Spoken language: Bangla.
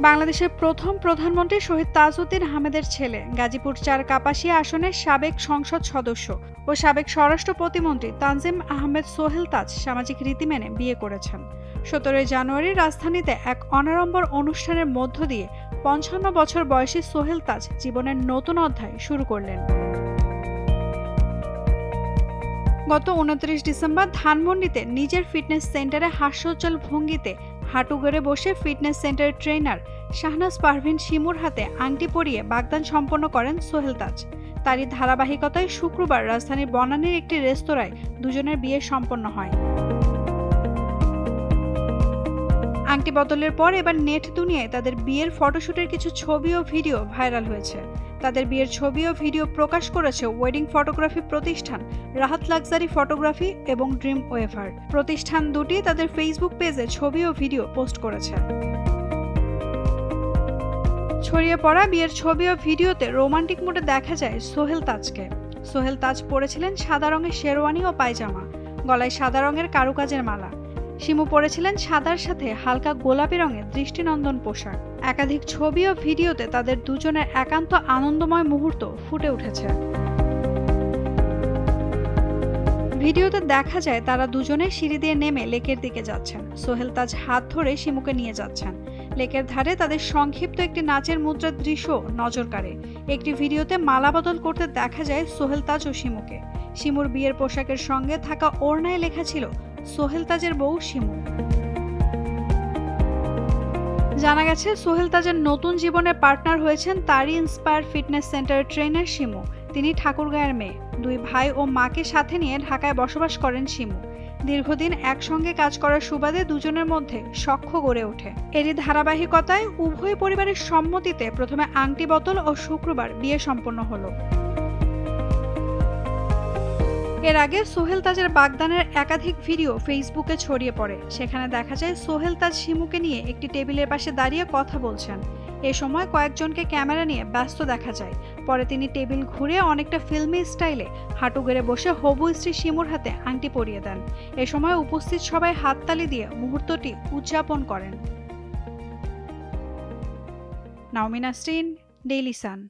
বাংলাদেশের প্রথম প্রধানমন্ত্রী শহীদ তাজউদ্দিন আহমেদের ছেলে গাজীপুর ৪ কাপাসিয়া আসনের সাবেক সংসদ সদস্য ও সাবেক স্বরাষ্ট্র প্রতিমন্ত্রী তানজিম আহমেদ সোহেল তাজ সামাজিক রীতি মেনে বিয়ে করেছেন। ১৭ জানুয়ারি রাজধানীতে এক অনাড়ম্বর অনুষ্ঠানের মধ্য দিয়ে ৫৫ বছর বয়সী সোহেল তাজ জীবনের নতুন অধ্যায় শুরু করলেন। গত ২৯ ডিসেম্বর ধানমন্ডিতে নিজের ফিটনেস সেন্টারে হাস্যোজ্জ্বল ভঙ্গিতে হাঁটু গেড়ে বসে ফিটনেস সেন্টারের ট্রেনার শাহনাজ পারভীন শিমুর হাতে আংটি পরিয়ে বাগদান সম্পন্ন করেন সোহেল তাজ। তারই ধারাবাহিকতায় শুক্রবার রাজধানীর বনানীর একটি রেস্তোরাঁয় দুজনের বিয়ে সম্পন্ন হয়। আংটি বদলের পর এবার নেট দুনিয়ায় তাদের বিয়ের ফটোশুটের কিছু ছবি ও ভিডিও ভাইরাল হয়েছে। তাদের বিয়ের ছবি ও ভিডিও প্রকাশ করেছে ওয়েডিং ফটোগ্রাফি প্রতিষ্ঠান রাহাত লাক্সারি ফটোগ্রাফি এবং ড্রিম ওয়েভার। প্রতিষ্ঠান দুটি তাদের ফেসবুক পেজে ছবি ও ভিডিও পোস্ট করেছে। ছড়িয়ে পড়া বিয়ের ছবি ও ভিডিওতে রোমান্টিক মোডে দেখা যায় সোহেল তাজকে। সোহেল তাজ পরেছিলেন সাদা রঙের শেরওয়ানি ও পায়জামা, গলায় সাদা রঙের কারুকাজের মালা। শিমু পরেছিলেন সাদার সাথে হালকা গোলাপি রঙের দৃষ্টিনন্দন পোশাক। একাধিক ছবি ও ভিডিওতে তাদের দুজনের একান্ত আনন্দময় মুহূর্ত ফুটে উঠেছে। ভিডিওতে দেখা যায় তারা দুজনে সিঁড়ি দিয়ে নেমে লেকের দিকে যাচ্ছেন। সোহেল তাজ হাত ধরে শিমুকে নিয়ে যাচ্ছেন। লেকের ধারে তাদের সংক্ষিপ্ত একটি নাচের মুদ্রার দৃশ্য নজর কাড়ে। একটি ভিডিওতে মালা বদল করতে দেখা যায় সোহেল তাজ ও শিমুকে। শিমুর বিয়ের পোশাকের সঙ্গে থাকা ওড়নায় লেখা ছিল সোহেল তাজের বউ শিমু। জানা গেছে সোহেল তাজের নতুন জীবনের পার্টনার হয়েছেন তারই ইন্সপায়ার ফিটনেস সেন্টারের ট্রেনার শিমু। তিনি ঠাকুরগাঁয়ের মেয়ে। দুই ভাই ও মাকে সাথে নিয়ে ঢাকায় বসবাস করেন শিমু। দীর্ঘদিন একসঙ্গে কাজ করার সুবাদে দুজনের মধ্যে সখ্য গড়ে ওঠে। এরই ধারাবাহিকতায় উভয় পরিবারের সম্মতিতে প্রথমে আংটি বদল ও শুক্রবার বিয়ে সম্পন্ন হলো। এর আগে সোহেল তাজের বাগদানের একাধিক ভিডিও ফেসবুকে ছড়িয়ে পড়ে। সেখানে দেখা যায় সোহেল তাজ শিমুকে নিয়ে একটি টেবিলের পাশে দাঁড়িয়ে কথা বলছেন। এ সময় কয়েকজনকে ক্যামেরা নিয়ে ব্যস্ত দেখা যায়। পরে তিনি টেবিল ঘুরে অনেকটা ফিল্মি স্টাইলে হাঁটু গেড়ে বসে হবু স্ত্রী শিমুর হাতে আংটি পরিয়ে দেন। এ সময় উপস্থিত সবাই হাততালি দিয়ে মুহূর্তটি উদযাপন করেন। নাওমিন নাসরিন, ডেইলি সান।